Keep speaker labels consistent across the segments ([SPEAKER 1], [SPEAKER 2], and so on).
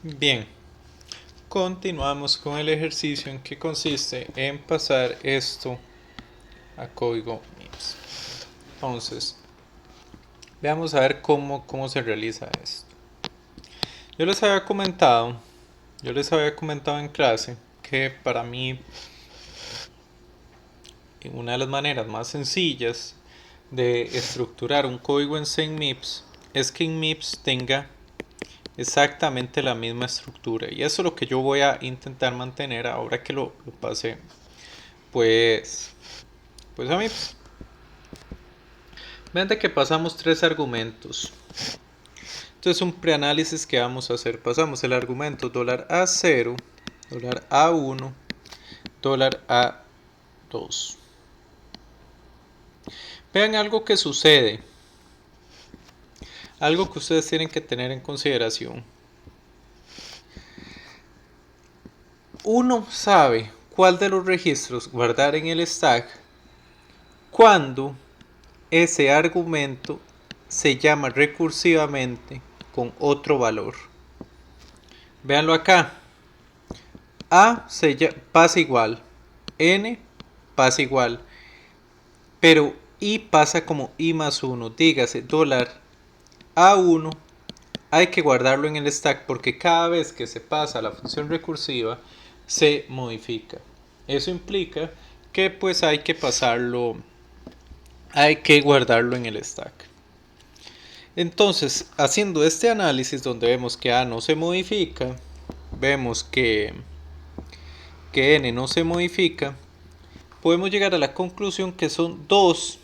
[SPEAKER 1] Bien, continuamos con el ejercicio en que consiste en pasar esto a código MIPS. Entonces, veamos a ver cómo se realiza esto. Yo les había comentado, en clase que para mí una de las maneras más sencillas de estructurar un código en CMIPS es que en MIPS tenga exactamente la misma estructura, y eso es lo que yo voy a intentar mantener ahora que lo pasé pues a MIPS. Vean de que pasamos tres argumentos. Entonces un preanálisis que vamos a hacer: pasamos el argumento $A0, $A1, $A2. Vean algo que sucede, algo que ustedes tienen que tener en consideración. Uno sabe cuál de los registros guardar en el stack cuando ese argumento se llama recursivamente con otro valor. Véanlo acá. A pasa igual, N pasa igual, pero I pasa como I más 1. Dígase, $A1 hay que guardarlo en el stack porque cada vez que se pasa a la función recursiva se modifica. Eso implica que pues hay que guardarlo en el stack. Entonces, haciendo este análisis donde vemos que A no se modifica, vemos que N no se modifica, podemos llegar a la conclusión que son dos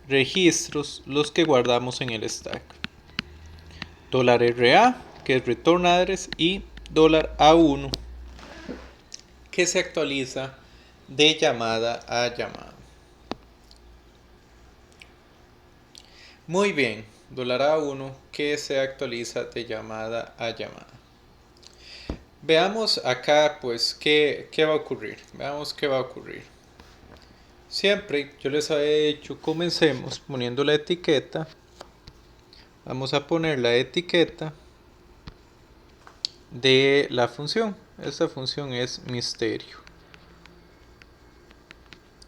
[SPEAKER 1] registros los que guardamos en el stack: $RA, que es return address, y $A1, que se actualiza de llamada a llamada. Muy bien, $A1 que se actualiza de llamada a llamada. Veamos acá pues qué va a ocurrir. Veamos qué va a ocurrir. Siempre yo les había dicho, comencemos poniendo la etiqueta. Vamos a poner la etiqueta de la función. Esta función es misterio.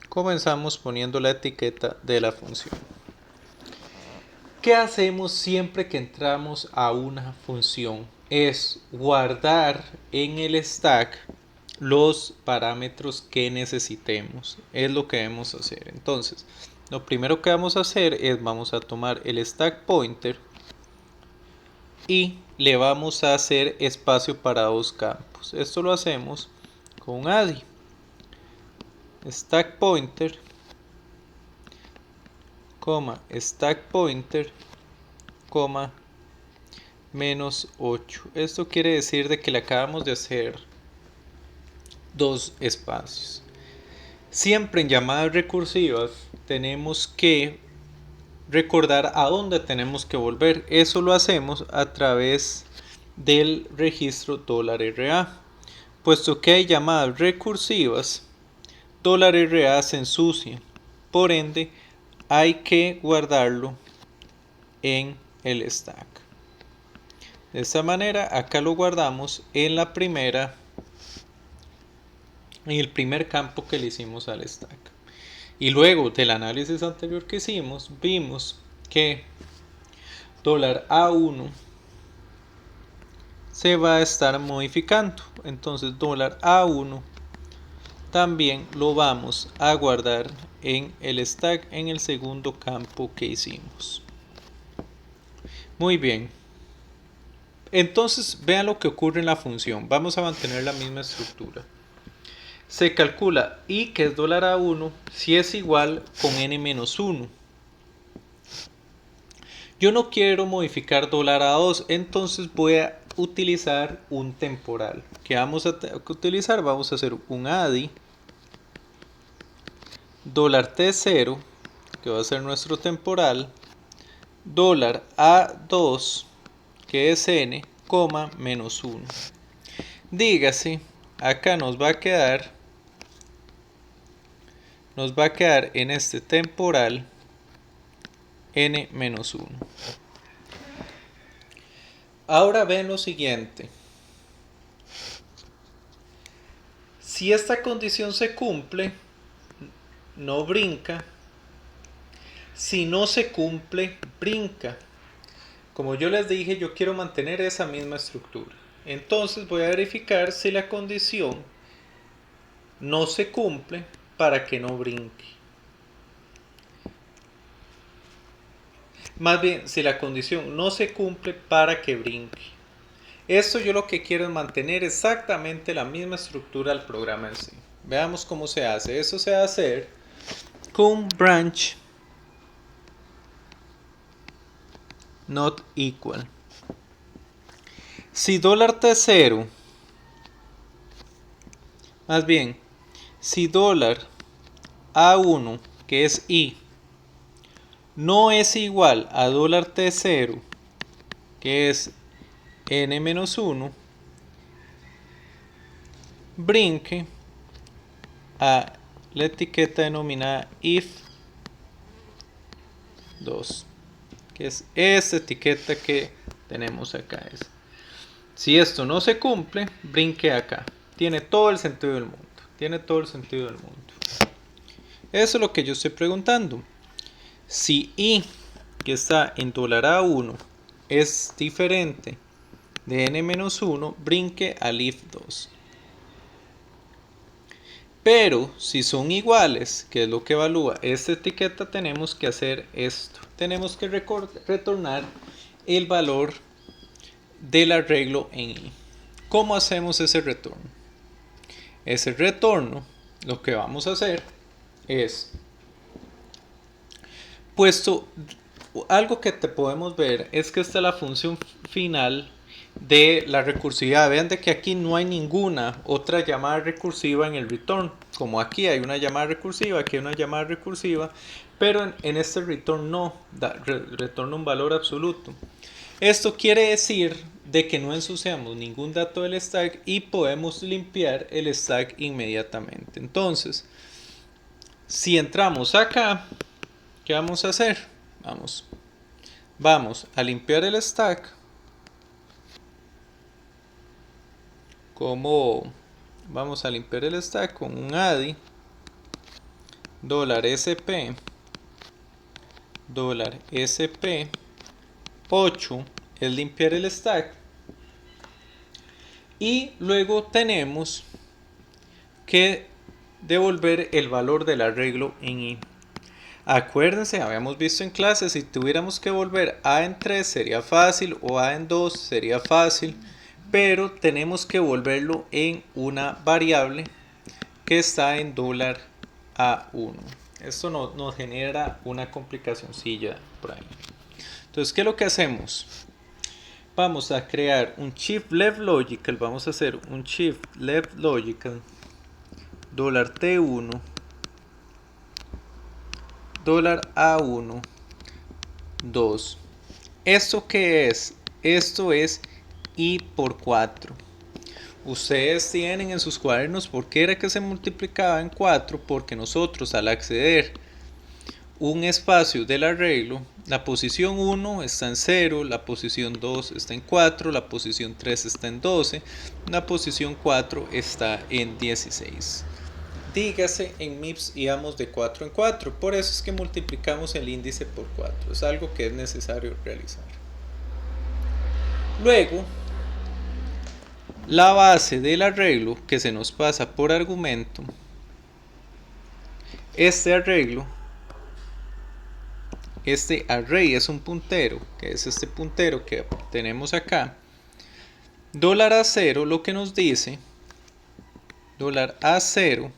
[SPEAKER 1] Comenzamos poniendo la etiqueta de la función. ¿Qué hacemos siempre que entramos a una función? Es guardar en el stack los parámetros que necesitemos. Es lo que debemos hacer. Entonces, lo primero que vamos a hacer es vamos a tomar el stack pointer y le vamos a hacer espacio para dos campos. Esto lo hacemos con ADI. Stack pointer, stack pointer, -8. Esto quiere decir de que le acabamos de hacer dos espacios. Siempre en llamadas recursivas tenemos que recordar a dónde tenemos que volver. Eso lo hacemos a través del registro $RA. Puesto que hay llamadas recursivas, $RA se ensucia. Por ende, hay que guardarlo en el stack. De esta manera, acá lo guardamos en el primer campo que le hicimos al stack. Y luego del análisis anterior que hicimos, vimos que $A1 se va a estar modificando. Entonces $A1 también lo vamos a guardar en el stack en el segundo campo que hicimos. Muy bien. Entonces vean lo que ocurre en la función. Vamos a mantener la misma estructura. Se calcula I, que es $A1, si es igual con N-1. Yo no quiero modificar $A2, entonces voy a utilizar un temporal. ¿Qué vamos a utilizar? Vamos a hacer un ADI $T0, que va a ser nuestro temporal, $A2, que es N, -1. Dígase, acá nos va a quedar en este temporal N-1. Ahora ven lo siguiente. Si esta condición se cumple, no brinca. Si no se cumple, brinca. Como yo les dije, yo quiero mantener esa misma estructura. Entonces voy a verificar si la condición no se cumple para que no brinque. Más bien, si la condición no se cumple para que brinque. Esto yo lo que quiero es mantener exactamente la misma estructura del programa en sí. Veamos cómo se hace. Eso se va a hacer con branch not equal. Si $T0, más bien, si $A1, que es I, no es igual a $T0, que es N-1, brinque a la etiqueta denominada if2, que es esta etiqueta que tenemos acá. Si esto no se cumple, brinque acá. Tiene todo el sentido del mundo. Tiene todo el sentido del mundo. Eso es lo que yo estoy preguntando. Si I, que está en $A1, es diferente de N-1, brinque al if2. Pero si son iguales, que es lo que evalúa esta etiqueta, tenemos que hacer esto. Tenemos que retornar el valor del arreglo en I. ¿Cómo hacemos ese retorno? Ese retorno, lo que vamos a hacer es, puesto, algo que te podemos ver es que esta es la función final de la recursividad. Vean de que aquí no hay ninguna otra llamada recursiva en el return. Como aquí hay una llamada recursiva, aquí hay una llamada recursiva, pero en este return no retorna un valor absoluto. Esto quiere decir de que no ensuciamos ningún dato del stack y podemos limpiar el stack inmediatamente. Entonces, si entramos acá, ¿qué vamos a hacer? Vamos a limpiar el stack. Como vamos a limpiar el stack con un ADI $SP $SP8 es limpiar el stack, y luego tenemos que devolver el valor del arreglo en I. Acuérdense, habíamos visto en clase, si tuviéramos que volver A en 3 sería fácil, o A en 2 sería fácil, pero tenemos que volverlo en una variable que está en $A1. Esto nos genera una complicacioncilla por ahí. Entonces, ¿qué es lo que hacemos? Vamos a crear un shift left logical, vamos a hacer un shift left logical $T1 $A1 2. ¿Esto qué es? Esto es I por 4. Ustedes tienen en sus cuadernos por qué era que se multiplicaba en 4, porque nosotros al acceder un espacio del arreglo, la posición 1 está en 0, la posición 2 está en 4, la posición 3 está en 12, la posición 4 está en 16. Dígase, en MIPS íbamos de 4 en 4, por eso es que multiplicamos el índice por 4, es algo que es necesario realizar. Luego, la base del arreglo que se nos pasa por argumento, este array es un puntero, que es este puntero que tenemos acá. $A0 lo que nos dice, $A0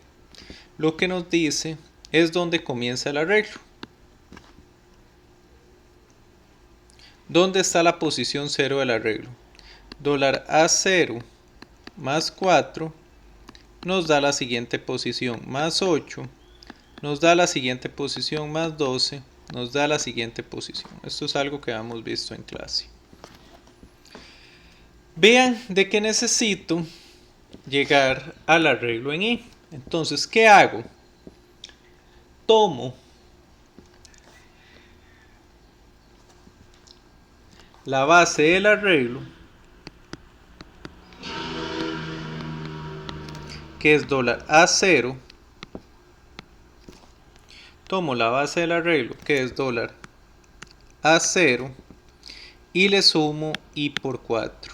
[SPEAKER 1] lo que nos dice es dónde comienza el arreglo. ¿Dónde está la posición 0 del arreglo? $A0 más 4 nos da la siguiente posición, más 8 nos da la siguiente posición, más 12 nos da la siguiente posición. Esto es algo que hemos visto en clase. Vean de que necesito llegar al arreglo en I. Entonces, ¿qué hago? Tomo la base del arreglo que es dólar A0, tomo la base del arreglo, que es dólar A0, y le sumo I por 4.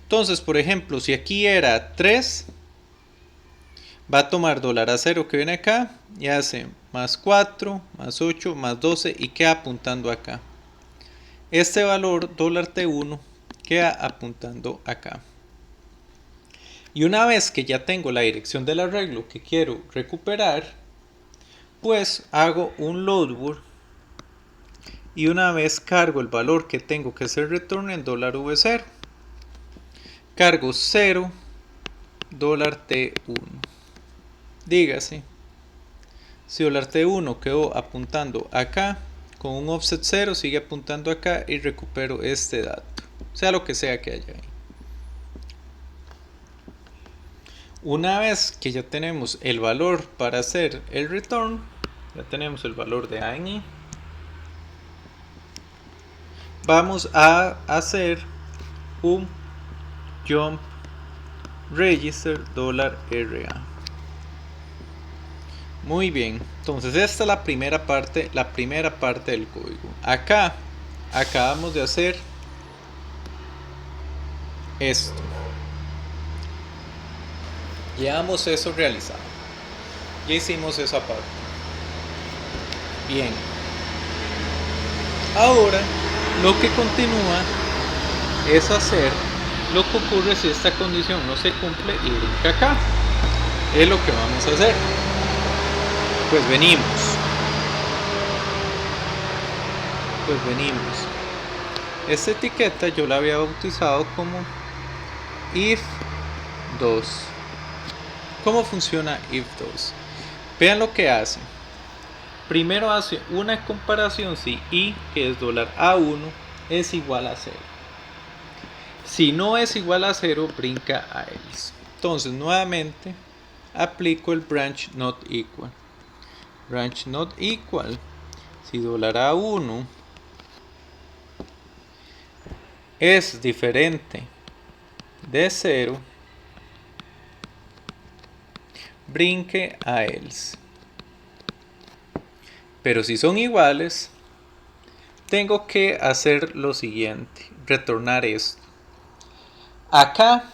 [SPEAKER 1] Entonces, por ejemplo, si aquí era 3, va a tomar dólar A0 que viene acá y hace más 4, más 8, más 12 y queda apuntando acá. Este valor, dólar T1, queda apuntando acá. Y una vez que ya tengo la dirección del arreglo que quiero recuperar, pues hago un loadword y una vez cargo el valor que tengo que hacer return en dólar V0. Cargo 0, dólar T1. Dígase, si dólar T1 quedó apuntando acá, con un offset 0 sigue apuntando acá y recupero este dato, sea lo que sea que haya ahí. Una vez que ya tenemos el valor para hacer el return, ya tenemos el valor de A en I, vamos a hacer un jump register $RA. Muy bien, entonces esta es la primera parte del código. Acá acabamos de hacer esto. Llevamos eso realizado. Ya hicimos esa parte. Bien. Ahora lo que continúa es hacer lo que ocurre si esta condición no se cumple y brinca acá. Es lo que vamos a hacer. Pues venimos. Esta etiqueta yo la había bautizado como if2. ¿Cómo funciona if2? Vean lo que hace. Primero hace una comparación si i, que es dólar A1, es igual a 0. Si no es igual a 0, brinca a else. Entonces, nuevamente, aplico el branch not equal. Branch not equal. Si dólar A1 es diferente de 0, brinque a else. Pero si son iguales, tengo que hacer lo siguiente, retornar esto. Acá,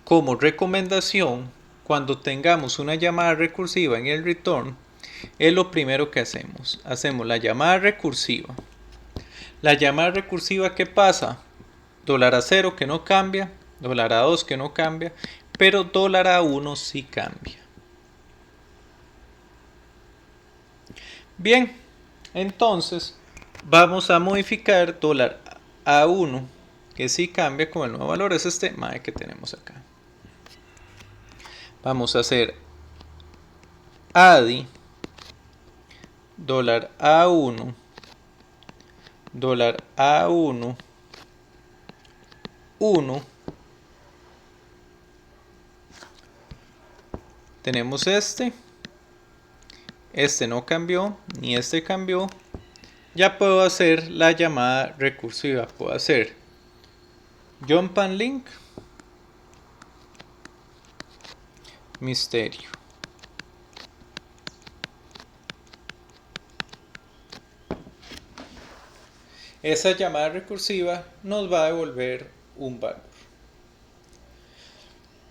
[SPEAKER 1] como recomendación, cuando tengamos una llamada recursiva en el return, es lo primero que hacemos. Hacemos la llamada recursiva. La llamada recursiva, ¿qué pasa? Dólar A0 que no cambia, dólar A2 que no cambia, pero dólar A1 sí cambia. Bien, entonces vamos a modificar dólar A1 que sí cambia con el nuevo valor, es este MAE que tenemos acá. Vamos a hacer ADI dólar A1 dólar A1 1. Tenemos este no cambió, ni este cambió. Ya puedo hacer la llamada recursiva, puedo hacer jump and link misterio. Esa llamada recursiva nos va a devolver un valor.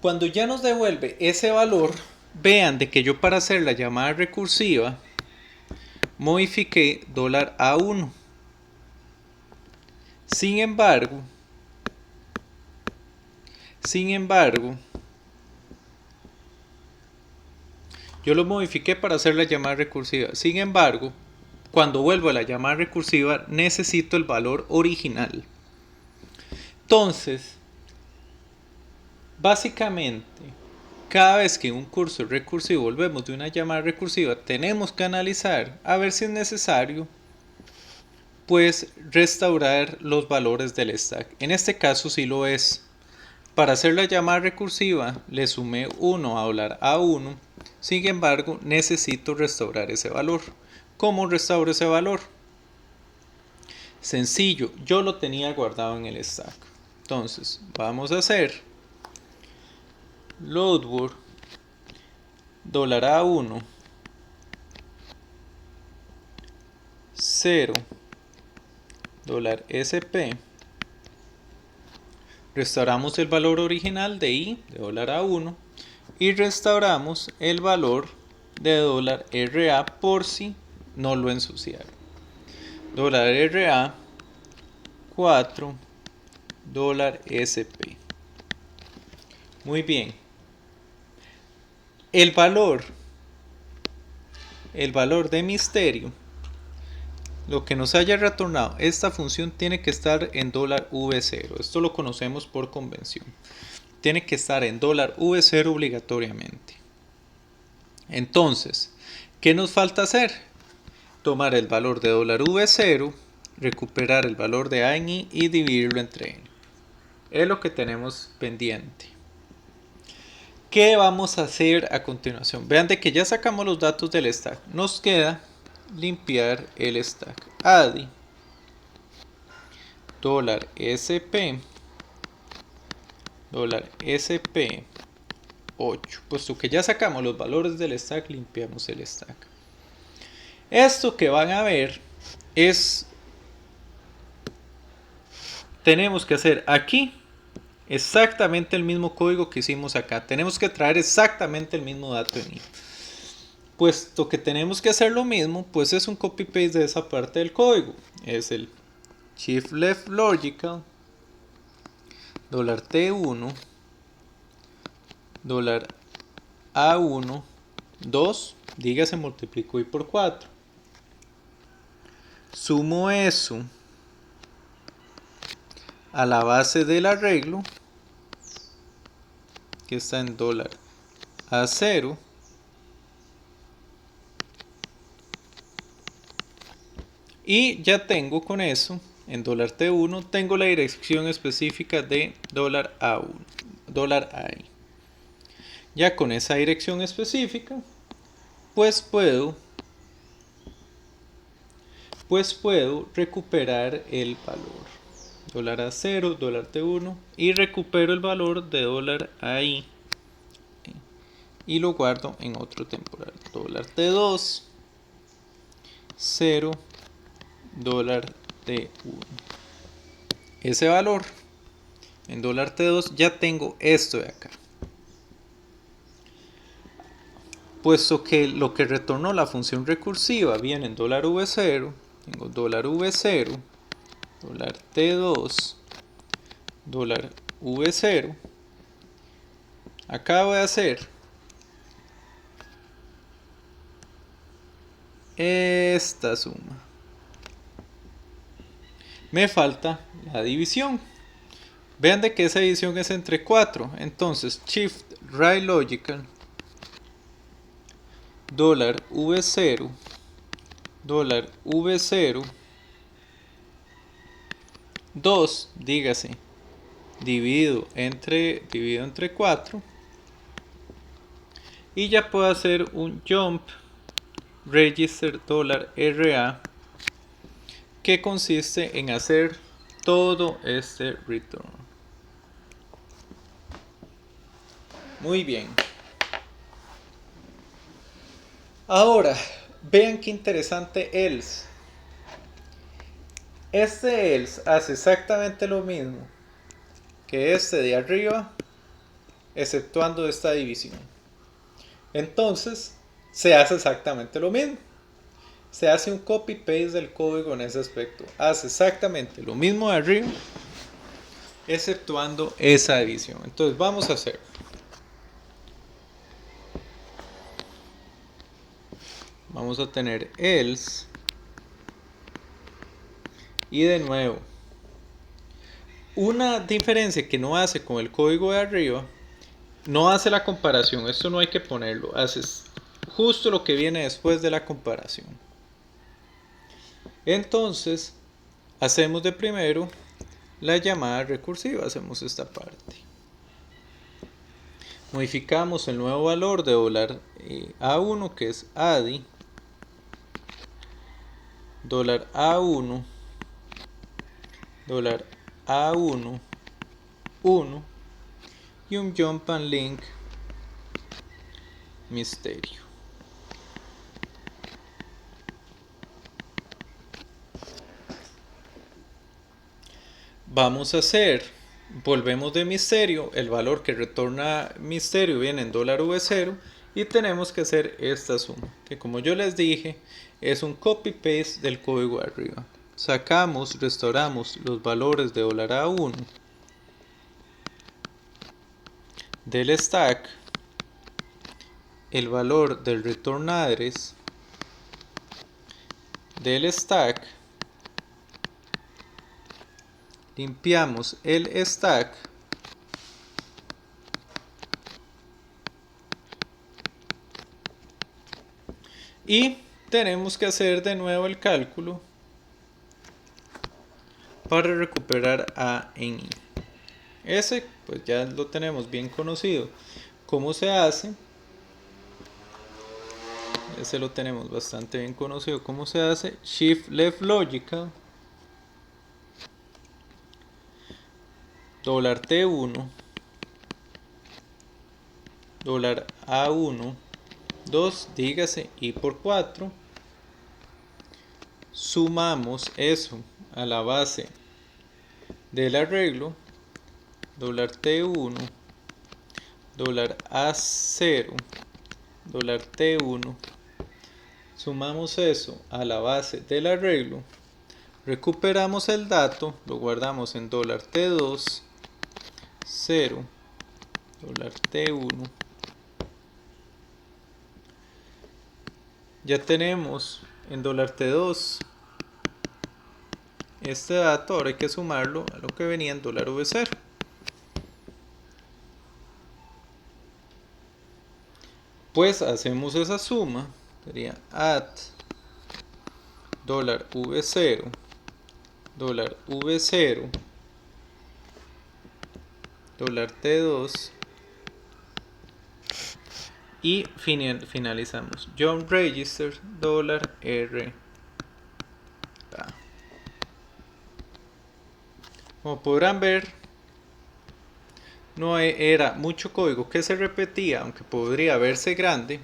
[SPEAKER 1] Cuando ya nos devuelve ese valor, vean de que yo para hacer la llamada recursiva modifiqué dólar A1. Sin embargo, yo lo modifiqué para hacer la llamada recursiva. Sin embargo, cuando vuelvo a la llamada recursiva, necesito el valor original. Entonces, básicamente, cada vez que en un curso recursivo volvemos de una llamada recursiva, tenemos que analizar a ver si es necesario, pues, restaurar los valores del stack. En este caso sí lo es. Para hacer la llamada recursiva, le sumé 1 a dólar A1. Sin embargo, necesito restaurar ese valor. ¿Cómo restauro ese valor? Sencillo, yo lo tenía guardado en el stack. Entonces vamos a hacer load word $A1 0 $SP. Restauramos el valor original de i de $A1 y restauramos el valor de $RA por si no lo ensuciaron. $RA 4 $SP. Muy bien. El valor de misterio, lo que nos haya retornado esta función, tiene que estar en $V0. Esto lo conocemos por convención. Tiene que estar en $V0 obligatoriamente. Entonces, ¿qué nos falta hacer? Tomar el valor de $V0, recuperar el valor de a en i y dividirlo entre n. Es lo que tenemos pendiente. ¿Qué vamos a hacer a continuación? Vean de que ya sacamos los datos del stack. Nos queda limpiar el stack. Adi $SP $SP 8. Puesto que ya sacamos los valores del stack, limpiamos el stack. Esto que van a ver es, tenemos que hacer aquí exactamente el mismo código que hicimos acá. Tenemos que traer exactamente el mismo dato en i. Puesto que tenemos que hacer lo mismo, pues es un copy paste de esa parte del código. Es el shift left logical $T1 $A1 2, dígase multiplicó y por 4. Sumo eso a la base del arreglo, que está en $A0, y ya tengo con eso, en $T1, tengo la dirección específica de $A1, $i. Ya con esa dirección específica, pues puedo recuperar el valor $A0, $T1, y recupero el valor de $i y lo guardo en otro temporal. $T2 0 $T1. Ese valor en $T2 ya tengo esto de acá. Puesto que lo que retornó la función recursiva viene en $V0, tengo $V0 $T2 $V0. Acá voy a hacer esta suma. Me falta la división. Vean de que esa división es entre 4. Entonces, shift right logical $V0 $V0 2, dígase, dividido entre 4, y ya puedo hacer un jump register $RA, que consiste en hacer todo este return. Muy bien. Ahora, vean qué interesante else. Este else hace exactamente lo mismo que este de arriba, exceptuando esta división. Entonces, se hace exactamente lo mismo. Se hace un copy paste del código en ese aspecto. Hace exactamente lo mismo de arriba, exceptuando esa división. Entonces, vamos a hacer. Vamos a tener else. Y de nuevo, una diferencia que no hace con el código de arriba, no hace la comparación. Esto no hay que ponerlo. Haces justo lo que viene después de la comparación. Entonces, hacemos de primero la llamada recursiva. Hacemos esta parte. Modificamos el nuevo valor de $A1, que es adi $A1 $A1 $1 y un jump and link misterio. Vamos a hacer, volvemos de misterio, el valor que retorna misterio viene en $V0 y tenemos que hacer esta suma, que como yo les dije, es un copy paste del código de arriba. Sacamos, restauramos los valores de $A1 del stack, el valor del return address del stack, limpiamos el stack y tenemos que hacer de nuevo el cálculo para recuperar A en I. Ese pues ya lo tenemos bien conocido. ¿Cómo se hace? Ese lo tenemos bastante bien conocido. ¿Cómo se hace? Shift left logical $T1 $A1 2, dígase I por 4. Sumamos eso a la base del arreglo $T1 $A0 $T1. Sumamos eso a la base del arreglo, recuperamos el dato, lo guardamos en $T2 0 $T1. Ya tenemos en $T2 este dato, ahora hay que sumarlo a lo que venía en $V0. Pues hacemos esa suma, sería add $V0 $V0 $T2 y finalizamos jump register $R. Como podrán ver, no era mucho código que se repetía, aunque podría verse grande.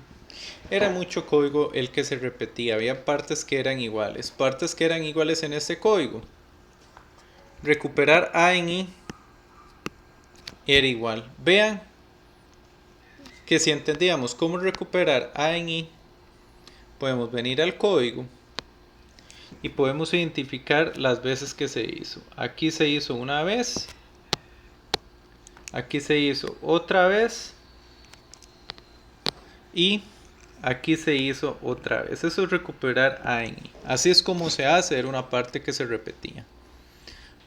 [SPEAKER 1] Era mucho código el que se repetía. Había partes que eran iguales. Partes que eran iguales en este código. Recuperar A en I era igual. Vean que si entendíamos cómo recuperar A en I, podemos venir al código y podemos identificar las veces que se hizo. Aquí se hizo una vez. Aquí se hizo otra vez. Y aquí se hizo otra vez. Eso es recuperar A en I. Así es como se hace, era una parte que se repetía.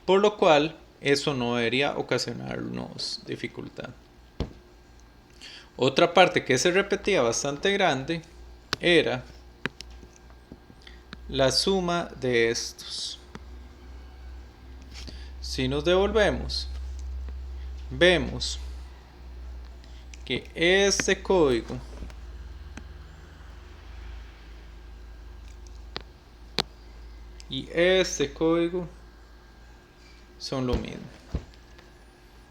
[SPEAKER 1] Por lo cual, eso no debería ocasionarnos dificultad. Otra parte que se repetía bastante grande era la suma de estos. Si nos devolvemos, vemos que este código y este código son lo mismo.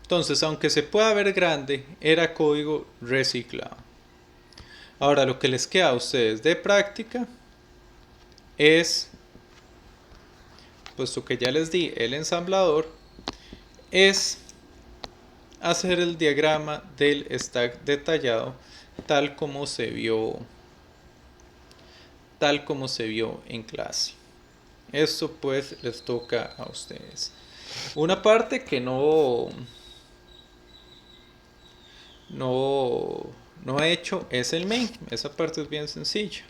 [SPEAKER 1] Entonces, aunque se pueda ver grande, era código reciclado. Ahora, lo que les queda a ustedes de práctica es, puesto que ya les di el ensamblador, es hacer el diagrama del stack detallado tal como se vio en clase. Esto pues les toca a ustedes. Una parte que no he hecho es el main. Esa parte es bien sencilla.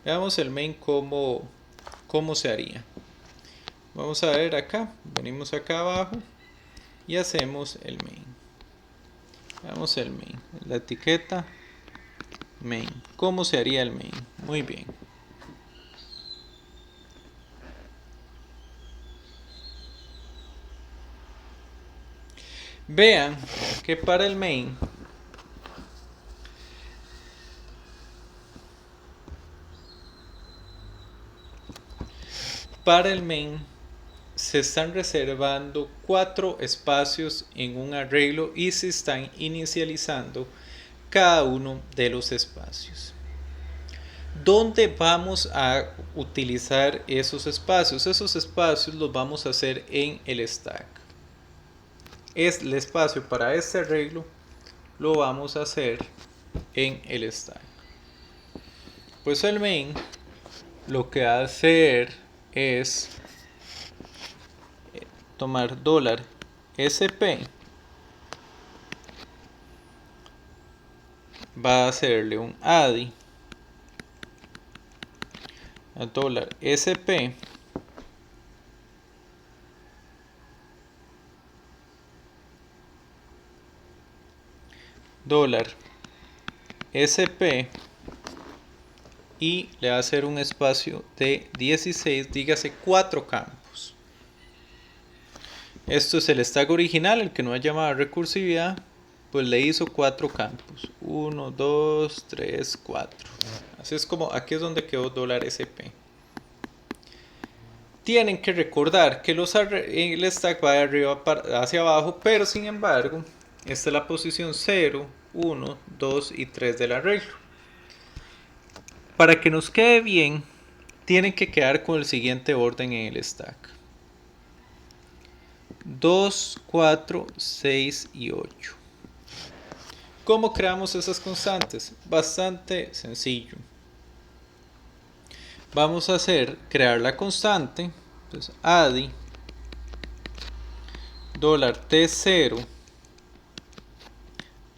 [SPEAKER 1] Veamos el main cómo se haría. Vamos a ver acá, venimos acá abajo y hacemos el main. Veamos el main, la etiqueta main. ¿Cómo se haría el main? Muy bien. Vean que para el main se están reservando 4 espacios en un arreglo y se están inicializando cada uno de los espacios. ¿Dónde vamos a utilizar esos espacios? Esos espacios los vamos a hacer en el stack. Es el espacio para este arreglo lo vamos a hacer en el stack. Pues el main lo que va a hacer es tomar $sp, va a hacerle un ADI a $sp $sp y le va a hacer un espacio de 16, dígase 4 campos. Esto es el stack original, el que no ha llamado recursividad, pues le hizo 4 campos. 1, 2, 3, 4. Así es como, aquí es donde quedó $sp. Tienen que recordar que el stack va de arriba hacia abajo, pero sin embargo, esta es la posición 0, 1, 2 y 3 del arreglo. Para que nos quede bien, tienen que quedar con el siguiente orden en el stack: 2, 4, 6 y 8. ¿Cómo creamos esas constantes? Bastante sencillo. Vamos a crear la constante. Entonces, ADI $T0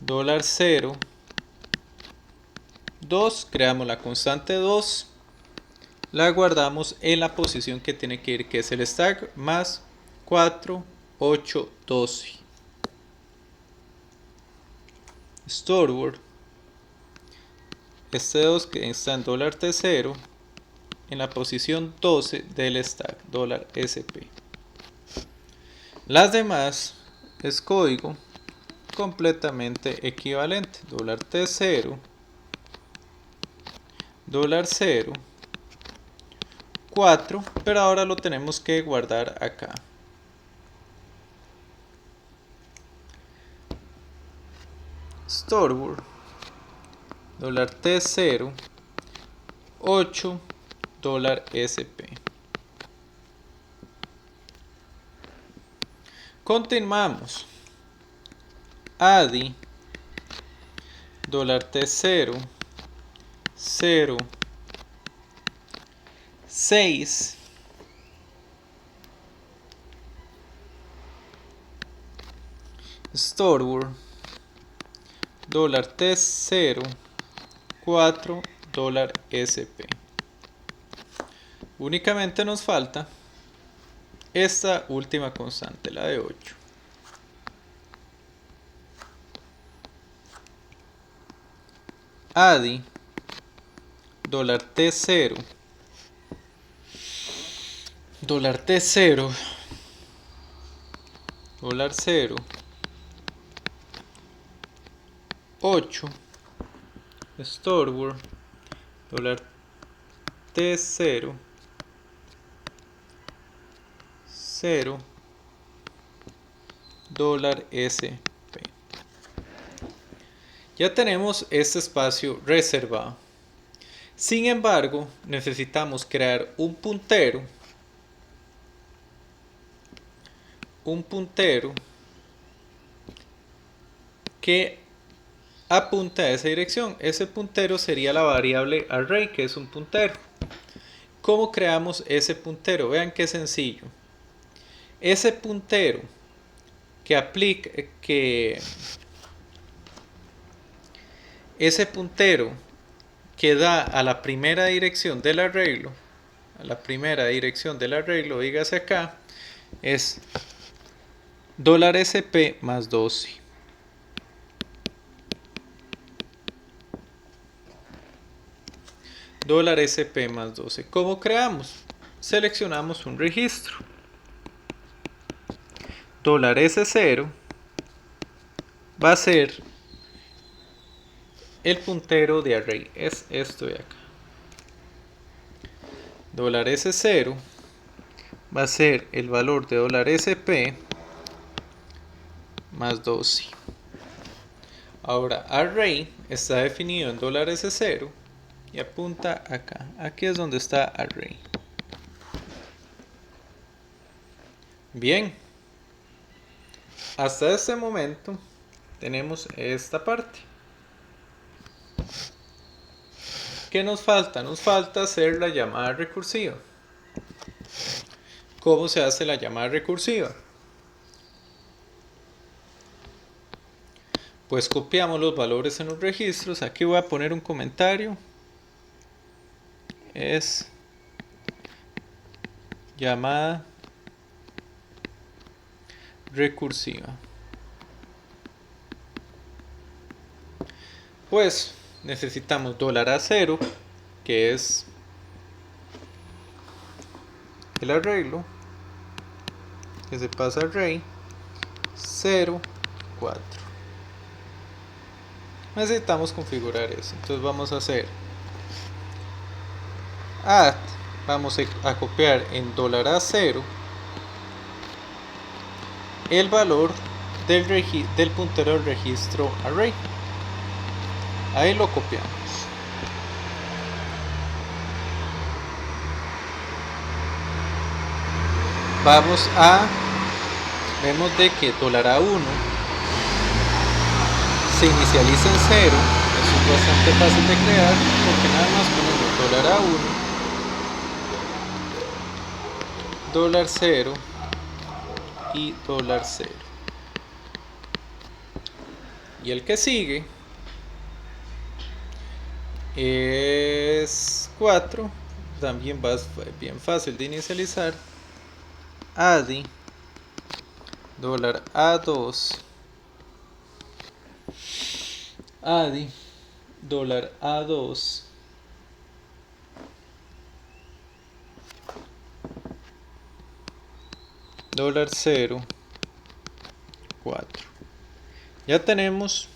[SPEAKER 1] $0 2, creamos la constante 2, la guardamos en la posición que tiene que ir, que es el stack más 4, 8, 12. Storeword, este 2 que está en $T0 en la posición 12 del stack $sp. Las demás es código completamente equivalente: $T0 $0 4, pero ahora lo tenemos que guardar acá. Storeword $T0 8 $sp. Continuamos. ADI $T0 0 6 Storeword $T0 4 $sp. Únicamente nos falta esta última constante, la de 8. ADI $T0 $T0 $0 8 Storeword T0 0 $sp. Ya tenemos este espacio reservado. Sin embargo, necesitamos crear un puntero que apunta a esa dirección. Ese puntero sería la variable array, que es un puntero. ¿Cómo creamos ese puntero? Vean qué sencillo. Ese puntero que da a la primera dirección del arreglo, dígase acá, es $sp más 12. $sp más 12. ¿Cómo creamos? Seleccionamos un registro. $S0 va a ser el puntero de array, es esto de acá. $S0 va a ser el valor de $SP más 12. Ahora, array está definido en $S0 y apunta acá. Aquí es donde está array. Bien, hasta este momento tenemos esta parte. ¿Qué nos falta? Nos falta hacer la llamada recursiva. ¿Cómo se hace la llamada recursiva? Pues copiamos los valores en los registros. Aquí voy a poner un comentario. Es llamada recursiva. Pues necesitamos $A0, que es el arreglo, que se pasa array 0, 4. Necesitamos configurar eso. Entonces vamos a hacer add, vamos a copiar en $A0 el valor del puntero del registro array. Ahí lo copiamos. Vemos de que $A1 se inicializa en 0. Eso es bastante fácil de crear porque nada más ponemos $A1, $0 y $0. Y el que sigue es 4, también va bien fácil de inicializar. ADI $A2, ADI $A2, $0, 4. Ya tenemos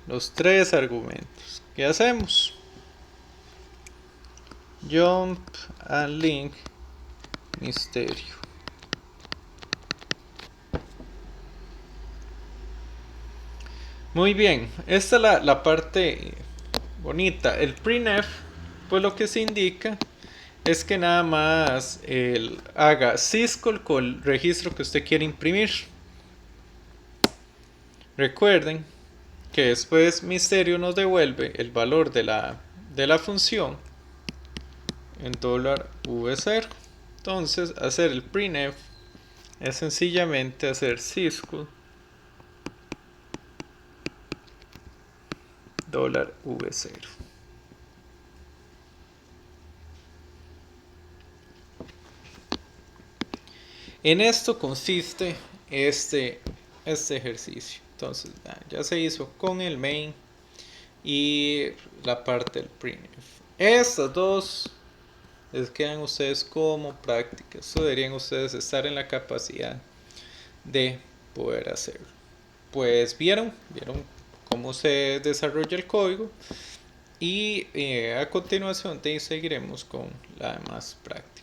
[SPEAKER 1] los tres argumentos. ¿Qué hacemos? Jump and link misterio. Muy bien, esta es la parte bonita. El printf, pues lo que se indica es que nada más haga syscall con el registro que usted quiere imprimir. Recuerden que después misterio nos devuelve el valor de la función en $V0. Entonces hacer el printf es sencillamente hacer syscall $V0. En esto consiste este ejercicio. Entonces ya se hizo con el main y la parte del printf. Estas dos les quedan ustedes como prácticas. Deberían ustedes estar en la capacidad de poder hacerlo. Pues vieron cómo se desarrolla el código y a continuación seguiremos con la demás práctica.